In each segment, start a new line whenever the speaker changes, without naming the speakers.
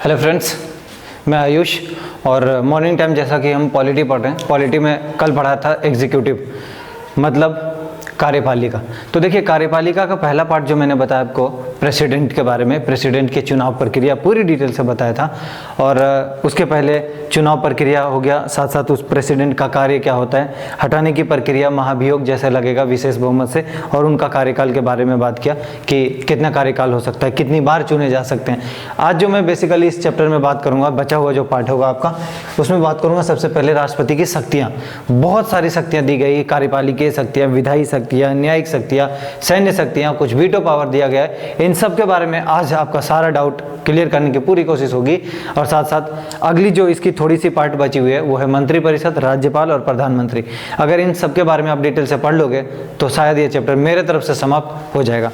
Hello friends, मैं आयुष और morning time जैसा कि हम पॉलिटी पढ़ रहे हैं, पॉलिटी में कल पढ़ा था एग्जीक्यूटिव मतलब कार्यपालिका। तो देखिए कार्यपालिका का पहला पार्ट जो मैंने बताया आपको प्रेसिडेंट के बारे में, प्रेसिडेंट की चुनाव प्रक्रिया पूरी डिटेल से बताया था और उसके पहले चुनाव प्रक्रिया हो गया, साथ साथ उस प्रेसिडेंट का कार्य क्या होता है, हटाने की प्रक्रिया महाभियोग जैसे लगेगा विशेष बहुमत से, और उनका कार्यकाल के बारे में बात किया कि कितना कार्यकाल हो सकता है, कितनी बार चुने जा सकते हैं। आज जो मैं बेसिकली इस चैप्टर में बात करूंगा, बचा हुआ जो पार्ट होगा आपका, उसमें बात करूंगा सबसे पहले राष्ट्रपति की शक्तियाँ। बहुत सारी शक्तियाँ दी गई, कार्यपालिकीय शक्तियाँ, विधायी शक्तियाँ, न्यायिक शक्तियाँ, सैन्य शक्तियाँ, कुछ वीटो पावर दिया गया है। इन सब के बारे में आज आपका सारा डाउट क्लियर करने की पूरी कोशिश होगी। और साथ साथ अगली जो इसकी थोड़ी सी पार्ट बची हुई है वो है मंत्रिपरिषद, राज्यपाल और प्रधानमंत्री। अगर इन सब के बारे में आप डिटेल से पढ़ लोगे तो शायद ये चैप्टर मेरे तरफ से समाप्त हो जाएगा।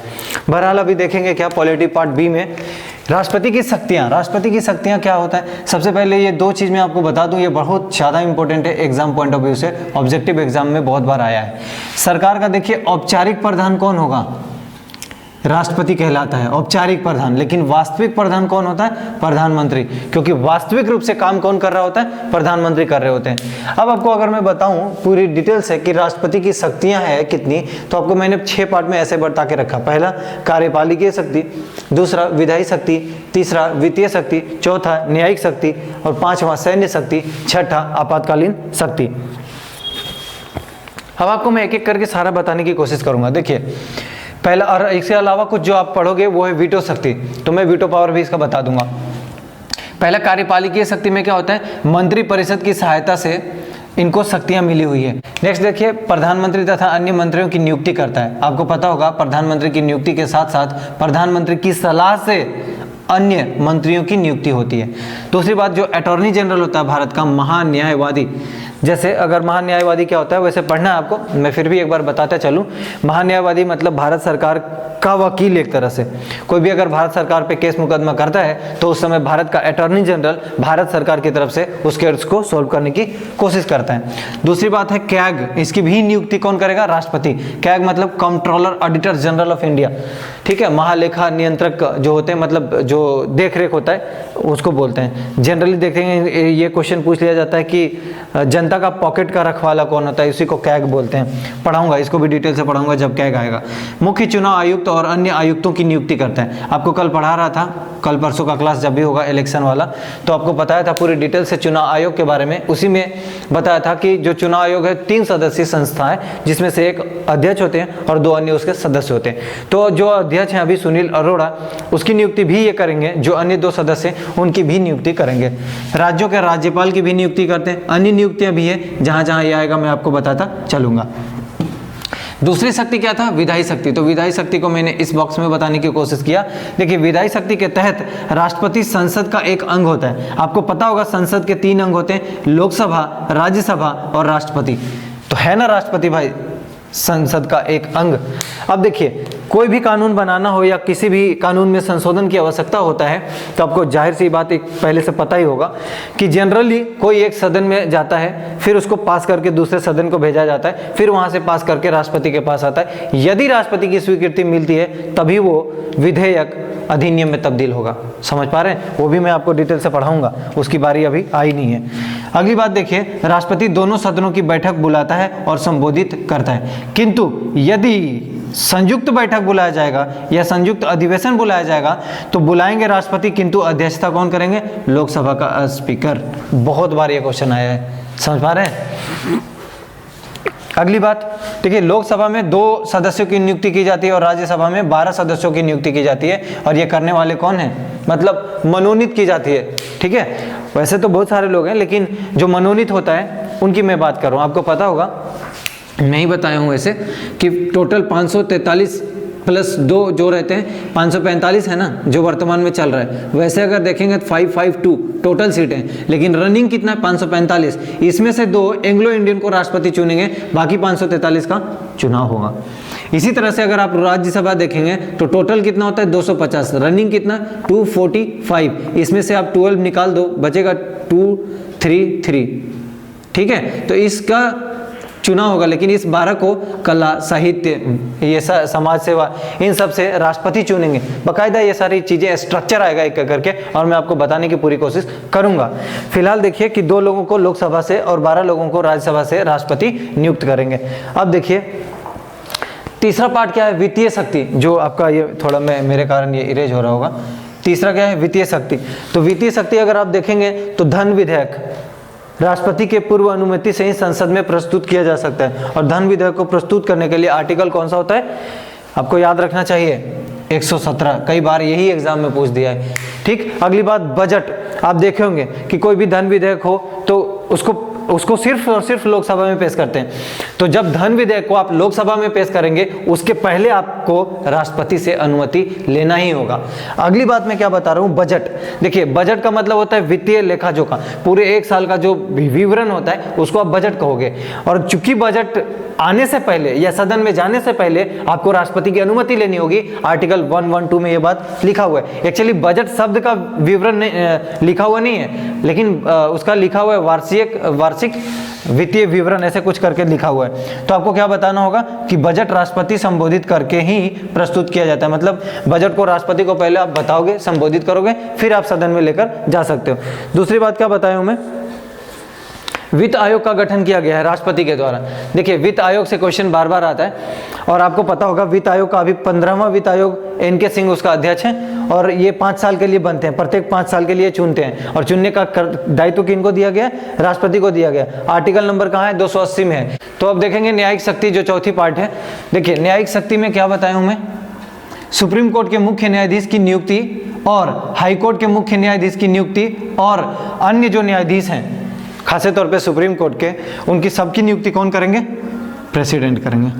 बहरहाल अभी देखेंगे क्या पॉलिटी पार्ट बी में राष्ट्रपति की शक्तियाँ। राष्ट्रपति की शक्तियाँ क्या होता है, सबसे पहले ये दो चीज़ मैं आपको बता दूं, ये बहुत ज़्यादा इंपॉर्टेंट है एग्जाम पॉइंट ऑफ व्यू से, ऑब्जेक्टिव एग्जाम में बहुत बार आया है। सरकार का देखिए औपचारिक प्रधान कौन होगा, राष्ट्रपति कहलाता है औपचारिक प्रधान, लेकिन वास्तविक प्रधान कौन होता है, प्रधानमंत्री, क्योंकि वास्तविक रूप से काम कौन कर रहा होता है, प्रधानमंत्री कर रहे होते हैं। अब आपको अगर मैं बताऊं पूरी डिटेल से कि राष्ट्रपति की शक्तियां हैं कितनी, तो आपको मैंने 6 पार्ट में ऐसे बता के रखा। पहला कार्यपालिकीय शक्ति, दूसरा विधायी शक्ति, तीसरा वित्तीय शक्ति, चौथा न्यायिक शक्ति और पांचवा सैन्य शक्ति, छठा आपातकालीन शक्ति। अब आपको मैं एक एक करके सारा बताने की कोशिश करूंगा। देखिए पहला, और इसके अलावा कुछ जो आप पढ़ोगे वो है वीटो शक्ति, तो मैं वीटो पावर भी इसका बता दूंगा। पहला कार्यपालिकीय शक्ति में क्या होता है, मंत्रिपरिषद की सहायता से इनको शक्तियां मिली हुई है। नेक्स्ट देखिए प्रधानमंत्री तथा अन्य मंत्रियों की नियुक्ति करता है। आपको पता होगा प्रधानमंत्री की नियुक्ति के साथ साथ प्रधानमंत्री की सलाह से अन्य मंत्रियों की नियुक्ति होती है। दूसरी बात, जो अटॉर्नी जनरल होता है भारत का, महान्यायवादी, जैसे अगर महान्यायवादी क्या होता है वैसे पढ़ना है आपको, मैं फिर भी एक बार बताता चलूं। महान्यायवादी मतलब भारत सरकार का वकील। एक तरह से कोई भी अगर भारत सरकार पे केस मुकदमा करता है तो उस समय भारत का अटॉर्नी जनरल भारत सरकार की तरफ से उस केस को सॉल्व करने की कोशिश करता है। दूसरी बात है कैग, इसकी भी नियुक्ति कौन करेगा, राष्ट्रपति। कैग मतलब controller auditor general of India, ठीक है, महालेखा नियंत्रक जो होते हैं, मतलब जो देख रेख होता है उसको बोलते हैं। जनरली देखेंगे ये क्वेश्चन पूछ लिया जाता है कि जनता का पॉकेट का रखवाला कौन होता है, उसी को कैग बोलते हैं। पढ़ाऊंगा इसको भी डिटेल से पढ़ाऊंगा जब कैग आएगा। मुख्य चुनाव आयुक्त और अन्य आयुक्तों की नियुक्ति करता है। आपको कल पढ़ा रहा था, कल परसों का क्लास जब भी होगा इलेक्शन वाला, तो आपको बताया था पूरी डिटेल से चुनाव आयोग के बारे में। उसी में बताया था कि जो चुनाव आयोग है 3 सदस्यीय संस्था है, जिसमें से एक अध्यक्ष होते हैं और 2 अन्य उसके सदस्य होते हैं। तो जो अध्यक्ष हैं अभी सुनील अरोड़ा, उसकी नियुक्ति भी ये करेंगे, जो अन्य 2 सदस्य उनकी भी नियुक्ति करेंगे। राज्यों के राज्यपाल की भी नियुक्ति करते हैं। अन्य नियुक्तियां भी है, जहां जहां ये आएगा मैं आपको बताता चलूंगा। दूसरी शक्ति क्या था, विधायी शक्ति। तो विधायी शक्ति को मैंने इस बॉक्स में बताने की कोशिश किया। देखिए विधायी शक्ति के तहत राष्ट्रपति संसद का एक अंग होता है। आपको पता होगा संसद के 3 अंग होते हैं, लोकसभा, राज्यसभा और राष्ट्रपति। तो है ना राष्ट्रपति भाई संसद का एक अंग। अब देखिए कोई भी कानून बनाना हो या किसी भी कानून में संशोधन की आवश्यकता होता है, तो आपको जाहिर सी बात एक पहले से पता ही होगा कि जनरली कोई एक सदन में जाता है, फिर उसको पास करके दूसरे सदन को भेजा जाता है, फिर वहां से पास करके राष्ट्रपति के पास आता है। यदि राष्ट्रपति की स्वीकृति मिलती है तभी वो विधेयक अधिनियम में तब्दील होगा। समझ पा रहे हैं, वो भी मैं आपको डिटेल से पढ़ाऊंगा, उसकी बारी अभी आई नहीं है। अगली बात देखिए, राष्ट्रपति दोनों सदनों की बैठक बुलाता है और संबोधित करता है, किंतु यदि संयुक्त बैठक बुलाया जाएगा या संयुक्त अधिवेशन बुलाया जाएगा तो बुलाएंगे राष्ट्रपति, किंतु अध्यक्षता कौन करेंगे, लोकसभा का स्पीकर। बहुत बार ये क्वेश्चन आया है, समझ पा रहे हैं। अगली बात देखिए, लोकसभा में 2 सदस्यों की नियुक्ति की जाती है और राज्यसभा में 12 सदस्यों की नियुक्ति की जाती है, और ये करने वाले कौन हैं, मतलब मनोनीत की जाती है, ठीक है। वैसे तो बहुत सारे लोग हैं, लेकिन जो मनोनीत होता है उनकी मैं बात कर रहा हूँ। आपको पता होगा, मैं ही बताया हूँ ऐसे कि टोटल 543 प्लस 2 जो रहते हैं 545 है ना, जो वर्तमान में चल रहा है। वैसे अगर देखेंगे तो 552 टोटल सीटें हैं, लेकिन रनिंग कितना है, 545। इसमें से 2 एंग्लो इंडियन को राष्ट्रपति चुनेंगे, बाकी 543 का चुनाव होगा। इसी तरह से अगर आप राज्यसभा देखेंगे तो टोटल कितना होता है, 250, रनिंग कितना, 245। इसमें से आप 12 निकाल दो, बचेगा 233, ठीक है। तो इसका चुना होगा, लेकिन इस 12 को कला, साहित्य, ये समाज सेवा, इन सब से राष्ट्रपति चुनेंगे। बाकायदा ये सारी चीज़ें स्ट्रक्चर आएगा एक करके, और मैं आपको बताने की पूरी कोशिश करूंगा। फिलहाल देखिए कि 2 लोगों को लोकसभा से और 12 लोगों को राज्यसभा से राष्ट्रपति नियुक्त करेंगे। अब देखिए तीसरा पार्ट क्या है, वित्तीय शक्ति, जो आपका ये थोड़ा मेरे कारण ये इरेज हो रहा होगा। तीसरा क्या है, वित्तीय शक्ति। तो वित्तीय शक्ति अगर आप देखेंगे तो धन विधेयक राष्ट्रपति के पूर्व अनुमति से ही संसद में प्रस्तुत किया जा सकता है, और धन विधेयक को प्रस्तुत करने के लिए आर्टिकल कौन सा होता है, आपको याद रखना चाहिए 117। कई बार यही एग्जाम में पूछ दिया है। ठीक, अगली बात बजट। आप देखे होंगे कि कोई भी धन विधेयक हो तो उसको सिर्फ और सिर्फ लोकसभा में पेश करते हैं। तो जब धन विधेयक को आप लोकसभा में पेश करेंगे उसके पहले आपको राष्ट्रपति से अनुमति लेना ही होगा। अगली बात मैं क्या बता रहा हूं, बजट। देखिए बजट का मतलब होता है वित्तीय लेखा जोखा, पूरे एक साल का जो विवरण होता है उसको आप बजट कहोगे। और चूंकि बजट आने से पहले या सदन में जाने से पहले आपको राष्ट्रपति की अनुमति लेनी होगी, आर्टिकल 112 में ये बात लिखा हुआ है। एक्चुअली बजट शब्द का विवरण लिखा हुआ नहीं है, लेकिन उसका लिखा हुआ है वार्षिक वित्तीय विवरण, ऐसे कुछ करके लिखा हुआ है। तो आपको क्या बताना होगा कि बजट राष्ट्रपति संबोधित करके ही प्रस्तुत किया जाता है। मतलब बजट को राष्ट्रपति को पहले आप बताओगे, संबोधित करोगे, फिर आप सदन में लेकर जा सकते हो। दूसरी बात क्या बताया हूं मैं, वित्त आयोग का गठन किया गया है राष्ट्रपति के द्वारा। देखिए वित्त आयोग से क्वेश्चन बार बार आता है, और आपको पता होगा वित्त आयोग का अभी 15वां वित्त आयोग एन.के. सिंह उसका अध्यक्ष है, और ये 5 साल के लिए बनते हैं, प्रत्येक 5 साल के लिए चुनते हैं, और चुनने का दायित्व किनको दिया गया, राष्ट्रपति को दिया गया। आर्टिकल नंबर कहाँ है, 280 में है। तो अब देखेंगे न्यायिक शक्ति, जो चौथी पार्ट है। देखिए न्यायिक शक्ति में क्या बताया हूं मैं, सुप्रीम कोर्ट के मुख्य न्यायाधीश की नियुक्ति और हाई कोर्ट के मुख्य न्यायाधीश की नियुक्ति और अन्य जो न्यायाधीश हैं, खासे तौर पे सुप्रीम कोर्ट के, उनकी सबकी नियुक्ति कौन करेंगे, प्रेसिडेंट करेंगे।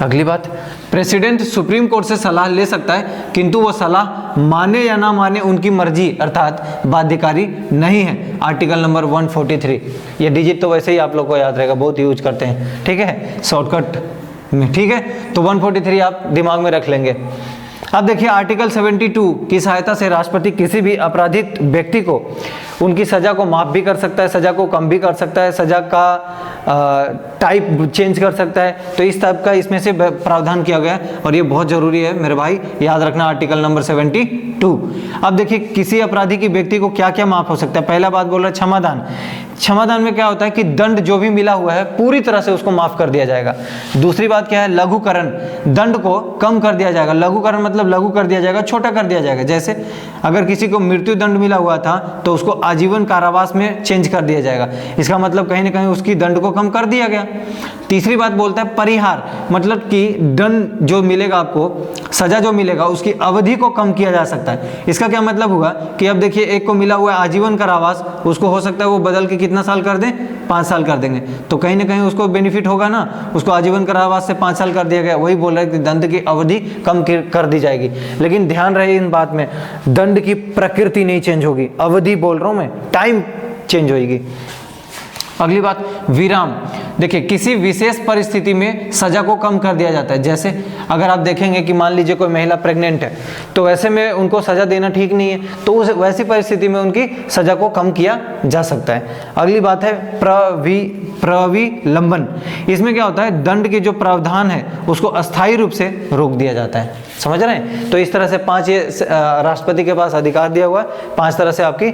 अगली बात, प्रेसिडेंट सुप्रीम कोर्ट से सलाह ले सकता है, किंतु वो सलाह माने या ना माने उनकी मर्जी, अर्थात बाध्यकारी नहीं है। Article number 143। ये डिजिट तो वैसे ही आप लोग को याद रहेगा, बहुत यूज करते हैं, ठीक है, शॉर्टकट में, ठीक है। तो 143 आप दिमाग में रख लेंगे। अब देखिए आर्टिकल 72 की सहायता से राष्ट्रपति किसी भी अपराधित व्यक्ति को उनकी सजा को माफ भी कर सकता है, सजा को कम भी कर सकता है, सजा का टाइप चेंज कर सकता है। तो इस टाइप का इसमें से प्रावधान किया गया है, और ये बहुत जरूरी है मेरे भाई, याद रखना आर्टिकल नंबर 72। अब देखिए किसी अपराधी की व्यक्ति को क्या क्या माफ हो सकता है। पहला बात बोल रहा है क्षमादान। क्षमादान में क्या होता है कि दंड जो भी मिला हुआ है पूरी तरह से उसको माफ कर दिया जाएगा। दूसरी बात क्या है, लघुकरण, दंड को कम कर दिया जाएगा। लघुकरण मतलब लघु कर दिया जाएगा, छोटा कर दिया जाएगा। जैसे अगर किसी को मृत्यु दंड मिला हुआ था तो उसको आजीवन कारावास में चेंज कर दिया जाएगा। इसका मतलब कहीं ना कहीं उसकी दंड को कम कर दिया गया। तीसरी बात बोलता है परिहार, मतलब कि दंड जो मिलेगा आपको, सजा जो मिलेगा, उसकी अवधि को कम किया जा सकता है। इसका क्या मतलब हुआ कि अब देखिए एक को मिला हुआ है आजीवन कारावास, उसको हो सकता है वो बदल के कितना साल कर दें, 5 साल कर देंगे। तो कहीं ना कहीं उसको बेनिफिट होगा ना, उसको आजीवन कारावास से 5 साल कर दिया गया। वही बोल रहा है कि दंड की अवधि कम कर दी जाएगी। लेकिन ध्यान रहे इन बात में, दंड की प्रकृति नहीं चेंज होगी, अवधि बोल रहा हूं मैं, टाइम चेंज होगी। अगली बात, विराम। देखिए किसी विशेष परिस्थिति में सजा को कम कर दिया जाता है। जैसे अगर आप देखेंगे कि मान लीजिए कोई महिला प्रेग्नेंट है, तो ऐसे में उनको सजा देना ठीक नहीं है, तो उस वैसी परिस्थिति में उनकी सजा को कम किया जा सकता है। अगली बात है प्रविलंबन। इसमें क्या होता है, दंड के जो प्रावधान है उसको अस्थायी रूप से रोक दिया जाता है। समझ रहे हैं? तो इस तरह से 5 ये राष्ट्रपति के पास अधिकार दिया हुआ है। 5 तरह से आपकी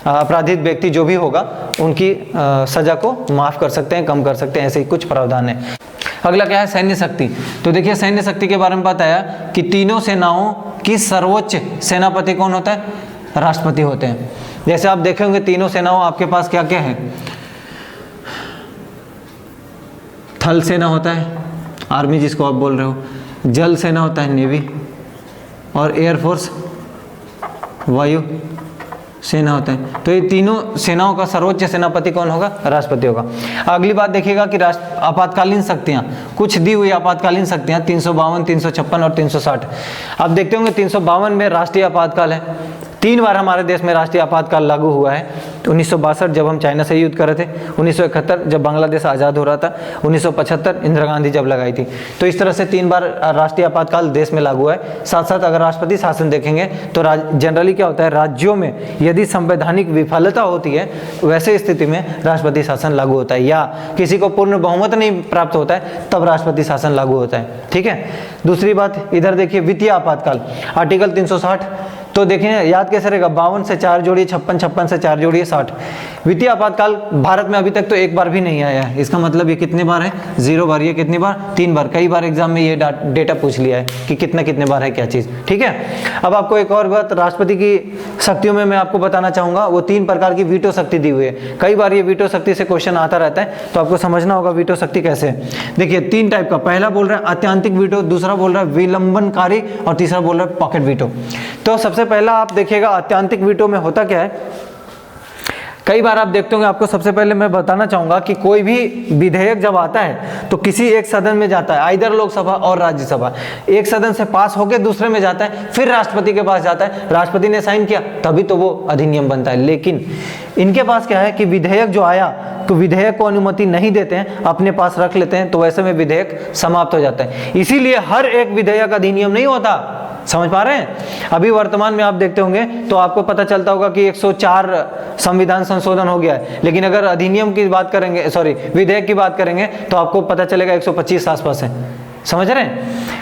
अपराधित व्यक्ति जो भी होगा उनकी सजा को माफ कर सकते हैं, कम कर सकते हैं, ऐसे ही कुछ प्रावधान है। अगला क्या है, सैन्य शक्ति। तो देखिए सैन्य शक्ति के बारे में बताया कि तीनों सेनाओं की सर्वोच्च सेनापति कौन होता है, राष्ट्रपति होते हैं। जैसे आप देखेंगे तीनों सेनाओं आपके पास क्या क्या है, थल सेना होता है, आर्मी जिसको आप बोल रहे हो, जल सेना होता है, नेवी, और एयरफोर्स वायु सेना होता है। तो ये तीनों सेनाओं का सर्वोच्च सेनापति कौन होगा, राष्ट्रपति होगा। अगली बात देखिएगा कि आपातकालीन शक्तियां, कुछ दी हुई आपातकालीन शक्तियां 352, 356 और 360। आप देखते होंगे 352 में राष्ट्रीय आपातकाल है। 3 बार हमारे देश में राष्ट्रीय आपातकाल लागू हुआ है। 1962 जब हम चाइना से युद्ध कर रहे थे, 1971 जब बांग्लादेश आज़ाद हो रहा था, 1975 इंदिरा गांधी जब लगाई थी। तो इस तरह से 3 बार राष्ट्रीय आपातकाल देश में लागू है। साथ साथ अगर राष्ट्रपति शासन देखेंगे तो जनरली क्या होता है, राज्यों में यदि संवैधानिक विफलता होती है वैसे स्थिति में राष्ट्रपति शासन लागू होता है, या किसी को पूर्ण बहुमत नहीं प्राप्त होता है तब राष्ट्रपति शासन लागू होता है। ठीक है। दूसरी बात इधर देखिए, वित्तीय आपातकाल आर्टिकल 360, तो देखें याद कैसे रहेगा, 52 से 4 जोड़िए 56, 56 से 4 जोड़िए 60। वित्तीय आपातकाल भारत में अभी तक तो एक बार भी नहीं आया है। इसका मतलब ये कितने बार है, 0 बार। ये कितनी बार, 3 बार। कई बार एग्जाम में ये डेटा पूछ लिया है कि कितने बार है क्या चीज़। ठीक है। अब आपको एक और बात राष्ट्रपति की शक्तियों में मैं आपको बताना चाहूँगा, वो 3 प्रकार की वीटो शक्ति दी हुई है। कई बार ये वीटो शक्ति से क्वेश्चन आता रहता है, तो आपको समझना होगा वीटो शक्ति कैसे है। देखिए 3 टाइप का, पहला बोल रहा है अत्यंतिक वीटो, दूसरा बोल रहा है विलंबनकारी और तीसरा बोल रहा है पॉकेट वीटो। तो सबसे पहला आप देखिएगा अत्यंतिक वीटो में होता क्या है, कई बार आप देखते होंगे, आपको सबसे पहले मैं बताना चाहूंगा कि कोई भी विधेयक जब आता है तो किसी एक सदन में जाता है, आइदर लोकसभा और राज्यसभा। एक सदन से पास होकर दूसरे में जाता है, फिर राष्ट्रपति के पास जाता है, राष्ट्रपति ने साइन किया तभी तो वो अधिनियम बनता है। लेकिन इनके पास क्या है कि विधेयक जो आया तो विधेयक को अनुमति नहीं देते हैं, अपने पास रख लेते हैं, तो वैसे में विधेयक समाप्त हो जाता है। इसीलिए हर एक विधेयक अधिनियम नहीं होता। समझ पा रहे हैं। अभी वर्तमान में आप देखते होंगे तो आपको पता चलता होगा कि 104 संविधान संशोधन हो गया है, लेकिन अगर अधिनियम की बात करेंगे, सॉरी विधेयक की बात करेंगे, तो आपको पता चलेगा 125 आसपास है। समझ रहे हैं।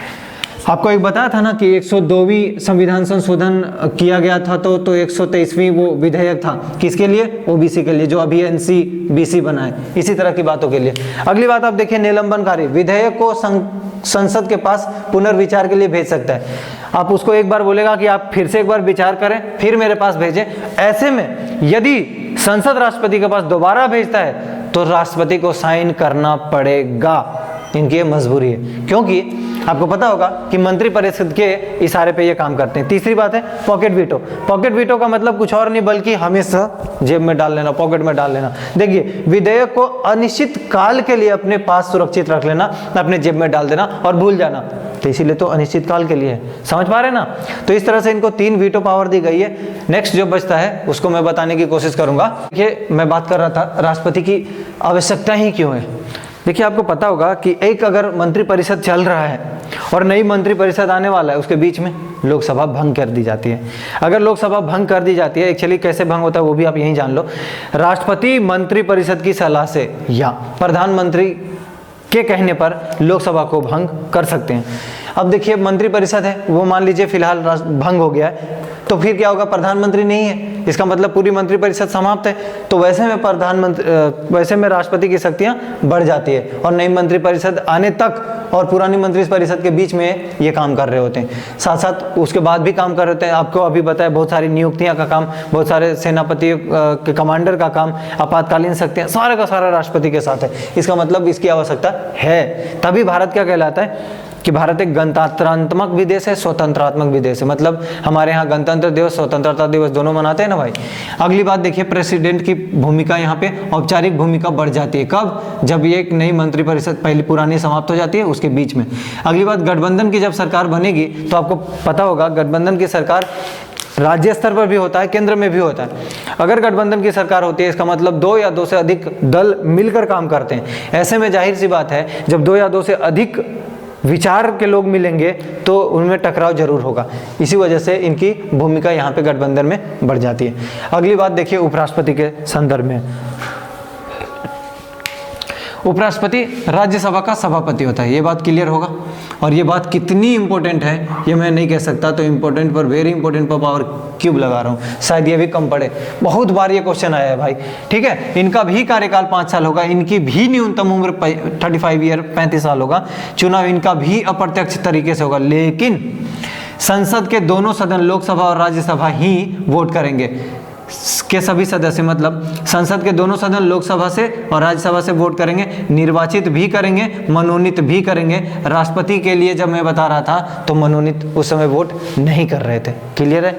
आपको एक बताया था ना कि 102वीं संविधान संशोधन किया गया था, तो 123वीं वो विधेयक था किसके लिए, ओबीसी के लिए, जो अभी एनसी बीसी बना है, इसी तरह की बातों के लिए। अगली बात आप देखिए निलंबनकारी, विधेयक को संसद के पास पुनर्विचार के लिए भेज सकता है। आप उसको एक बार बोलेगा कि आप फिर से एक बार विचार करें, फिर मेरे पास भेजें। ऐसे में यदि संसद राष्ट्रपति के पास दोबारा भेजता है तो राष्ट्रपति को साइन करना पड़ेगा, इनकी ये मजबूरी है, क्योंकि आपको पता होगा कि मंत्रिपरिषद के इशारे पे ये काम करते हैं। तीसरी बात है पॉकेट वीटो। पॉकेट वीटो का मतलब कुछ और नहीं बल्कि हमेशा जेब में डाल लेना, पॉकेट में डाल लेना। देखिए विधेयक को अनिश्चित काल के लिए अपने पास सुरक्षित रख लेना, अपने जेब में डाल देना और भूल जाना, तो इसीलिए तो अनिश्चित काल के लिए है। समझ पा रहे हैं ना। तो इस तरह से इनको 3 वीटो पावर दी गई है। नेक्स्ट जो बचता है उसको मैं बताने की कोशिश करूंगा। देखिए मैं बात कर रहा था राष्ट्रपति की आवश्यकता ही क्यों है। देखिए आपको पता होगा कि एक अगर मंत्रिपरिषद चल रहा है और नई मंत्रिपरिषद आने वाला है, उसके बीच में लोकसभा भंग कर दी जाती है। अगर लोकसभा भंग कर दी जाती है, एक्चुअली कैसे भंग होता है वो भी आप यहीं जान लो। राष्ट्रपति मंत्रिपरिषद की सलाह से या प्रधानमंत्री के कहने पर लोकसभा को भंग कर सकते हैं। अब देखिए मंत्रिपरिषद है, वो मान लीजिए फिलहाल भंग हो गया है, तो फिर क्या होगा, प्रधानमंत्री नहीं है, इसका मतलब पूरी मंत्रिपरिषद समाप्त है। तो वैसे में राष्ट्रपति की शक्तियां बढ़ जाती है और नई मंत्रिपरिषद आने तक और पुरानी मंत्रिपरिषद के बीच में ये काम कर रहे होते हैं। साथ साथ उसके बाद भी काम कर रहे होते हैं। आपको अभी बताया बहुत सारी नियुक्तियां का काम, बहुत सारे सेनापति के कमांडर का काम, आपातकालीन शक्तियां, सारा का सारा राष्ट्रपति के साथ है। इसका मतलब इसकी आवश्यकता है। तभी भारत क्या कहलाता है कि भारत एक गणतंत्रात्मक भी देश है, स्वतंत्रात्मक भी देश है। मतलब हमारे यहाँ गणतंत्र दिवस, स्वतंत्रता दिवस दोनों मनाते हैं ना भाई। अगली बात देखिए प्रेसिडेंट की भूमिका यहाँ पे औपचारिक भूमिका बढ़ जाती है। कब, जब ये एक नई मंत्रिपरिषद पहली पुरानी समाप्त हो जाती है उसके बीच में। अगली बात गठबंधन की जब सरकार बनेगी तो आपको पता होगा गठबंधन की सरकार राज्य स्तर पर भी होता है, केंद्र में भी होता है। अगर गठबंधन की सरकार होती है इसका मतलब 2 या 2 से अधिक दल मिलकर काम करते हैं। ऐसे में जाहिर सी बात है जब 2 या 2 से अधिक विचार के लोग मिलेंगे तो उनमें टकराव जरूर होगा। इसी वजह से इनकी भूमिका यहाँ पे गठबंधन में बढ़ जाती है। अगली बात देखिए उपराष्ट्रपति के संदर्भ में। उपराष्ट्रपति राज्यसभा का सभापति होता है, ये बात क्लियर होगा। और ये बात कितनी इंपॉर्टेंट है ये मैं नहीं कह सकता, तो इंपॉर्टेंट पर वेरी इंपॉर्टेंट पर पावर क्यूब लगा रहा हूँ, शायद ये भी कम पड़े। बहुत बार ये क्वेश्चन आया है भाई। ठीक है, इनका भी कार्यकाल 5 साल होगा, इनकी भी न्यूनतम उम्र 35 ईयर 35 साल होगा। चुनाव इनका भी अप्रत्यक्ष तरीके से होगा, लेकिन संसद के दोनों सदन लोकसभा और राज्यसभा ही वोट करेंगे के सभी सदस्य, मतलब संसद के दोनों सदन लोकसभा से और राज्यसभा से वोट करेंगे, निर्वाचित भी करेंगे, मनोनीत भी करेंगे। राष्ट्रपति के लिए जब मैं बता रहा था तो मनोनीत उस समय वोट नहीं कर रहे थे। क्लियर है,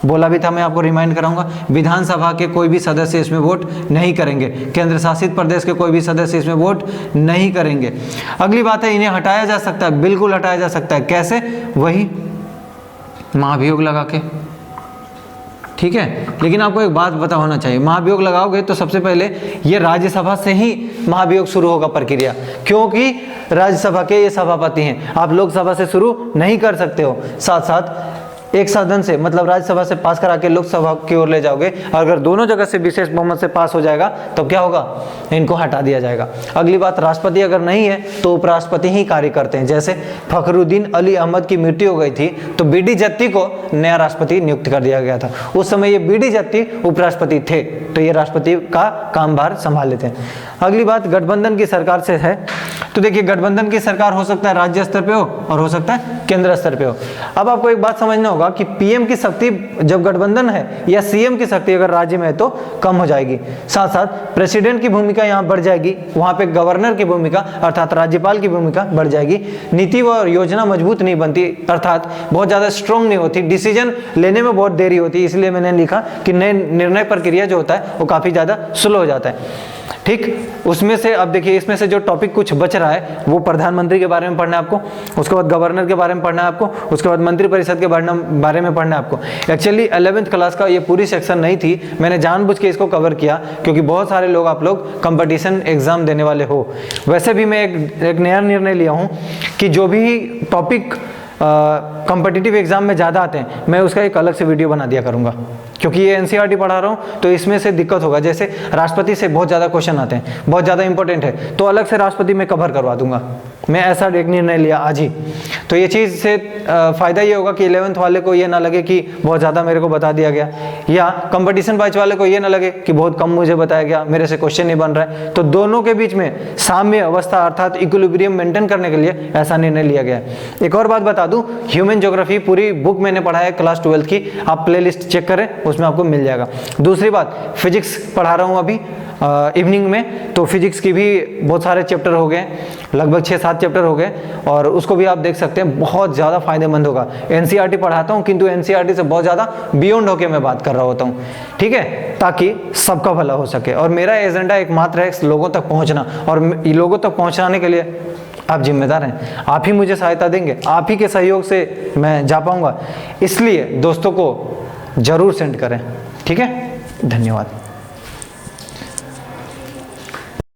बोला भी था, मैं आपको रिमाइंड कराऊंगा। विधानसभा के कोई भी सदस्य इसमें वोट नहीं करेंगे, केंद्र शासित प्रदेश के कोई भी सदस्य इसमें वोट नहीं करेंगे। अगली बात है इन्हें हटाया जा सकता है, बिल्कुल हटाया जा सकता है। कैसे, वही महाभियोग लगा के। ठीक है। लेकिन आपको एक बात पता होना चाहिए, महाभियोग लगाओगे तो सबसे पहले ये राज्यसभा से ही महाभियोग शुरू होगा प्रक्रिया, क्योंकि राज्यसभा के ये सभापति हैं। आप लोकसभा से शुरू नहीं कर सकते हो, साथ साथ एक सदन से मतलब राज्यसभा से पास करा के लोकसभा की ओर ले जाओगे। अगर दोनों जगह से विशेष बहुमत से पास हो जाएगा तो क्या होगा, इनको हटा दिया जाएगा। अगली बात, राष्ट्रपति अगर नहीं है तो उपराष्ट्रपति ही कार्य करते हैं। जैसे फखरुद्दीन अली अहमद की मृत्यु हो गई थी तो बीडी जत्ती को नया राष्ट्रपति नियुक्त कर दिया गया था। उस समय ये बीडी जत्ती उपराष्ट्रपति थे, तो ये राष्ट्रपति का कामभार संभाल लेते हैं। अगली बात, गठबंधन की सरकार से है, तो देखिए गठबंधन की सरकार हो सकता है राज्य स्तर पे हो और हो सकता है केंद्र स्तर पे हो। अब आपको एक बात समझना होगा कि पीएम की शक्ति जब गठबंधन है या सीएम की शक्ति अगर राज्य में है तो कम हो जाएगी। साथ साथ प्रेसिडेंट की भूमिका यहाँ बढ़ जाएगी, वहां पे गवर्नर की भूमिका अर्थात राज्यपाल की भूमिका बढ़ जाएगी। नीति व योजना मजबूत नहीं बनती, अर्थात बहुत ज्यादा स्ट्रॉन्ग नहीं होती, डिसीजन लेने में बहुत देरी होती है। इसलिए मैंने लिखा कि नए निर्णय प्रक्रिया जो होता है वो काफी ज्यादा स्लो हो जाता है। ठीक, उसमें से अब देखिए इसमें से जो टॉपिक कुछ बच रहा है वो प्रधानमंत्री के बारे में पढ़ना है आपको, उसके बाद गवर्नर के बारे में पढ़ना है आपको, उसके बाद मंत्रिपरिषद के बारे में पढ़ना है आपको। एक्चुअली 11th क्लास का ये पूरी सेक्शन नहीं थी, मैंने जानबूझ के इसको कवर किया क्योंकि बहुत सारे लोग आप लोग कंपटीशन एग्जाम देने वाले हो। वैसे भी मैं एक नया निर्णय लिया हूँ कि जो भी टॉपिक कॉम्पिटिटिव एग्जाम में ज़्यादा आते हैं मैं उसका एक अलग से वीडियो बना दिया करूँगा, क्योंकि ये एनसीईआरटी पढ़ा रहा हूँ तो इसमें से दिक्कत होगा। जैसे राष्ट्रपति से बहुत ज़्यादा क्वेश्चन आते हैं, बहुत ज़्यादा इंपॉर्टेंट है, तो अलग से राष्ट्रपति में कवर करवा दूंगा। मैं ऐसा एक निर्णय लिया आज ही। तो ये चीज़ से फ़ायदा ये होगा कि 11th वाले को ये ना लगे कि बहुत ज़्यादा मेरे को बता दिया गया, या कंपटीशन बैच वाले को ये ना लगे कि बहुत कम मुझे बताया गया, मेरे से क्वेश्चन नहीं बन रहा है। तो दोनों के बीच में साम्य अवस्था अर्थात इक्विलिब्रियम मेंटेन करने के लिए ऐसा निर्णय लिया गया है। एक और बात बता दूं, ह्यूमन ज्योग्राफी पूरी बुक मैंने पढ़ा है क्लास 12th की, आप प्लेलिस्ट चेक करें उसमें आपको मिल जाएगा। दूसरी बात, फिजिक्स पढ़ा रहा हूँ अभी इवनिंग में, तो फिजिक्स की भी बहुत सारे चैप्टर हो गए, लगभग 6-7 चैप्टर हो गए, और उसको भी आप देख सकते हैं, बहुत ज़्यादा फायदेमंद होगा। एनसीईआरटी पढ़ाता हूँ किंतु एनसीईआरटी से बहुत ज़्यादा बियॉन्ड होके मैं बात कर रहा होता हूँ, ठीक है, ताकि सबका भला हो सके। और मेरा एजेंडा एकमात्र है लोगों तक पहुँचना, और लोगों तक पहुँचाने के लिए आप जिम्मेदार हैं, आप ही मुझे सहायता देंगे, आप ही के सहयोग से मैं जा पाऊँगा। इसलिए दोस्तों को जरूर सेंड करें, ठीक है। धन्यवाद।